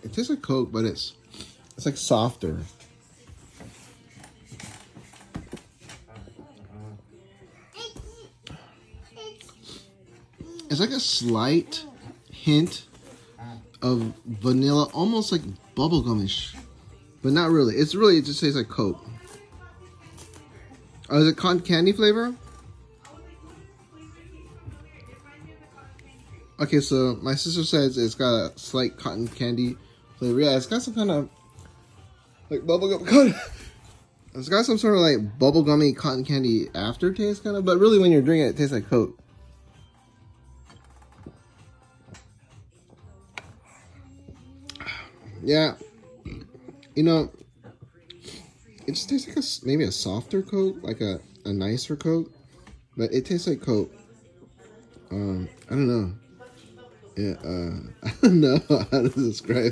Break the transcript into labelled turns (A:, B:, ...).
A: It tastes like Coke, but it's like softer. It's like a slight hint of vanilla, almost like bubblegumish, but not really. It just tastes like Coke. Oh, is it cotton candy flavor? Okay, so my sister says it's got a slight cotton candy flavor. Yeah, it's got some kind of like bubblegum. It's got some sort of like bubblegummy cotton candy aftertaste, kind of. But really, when you're drinking it, it tastes like Coke. Yeah, you know, it just tastes like maybe a softer Coke, like a nicer Coke, but it tastes like Coke. I don't know. Yeah, I don't know how to describe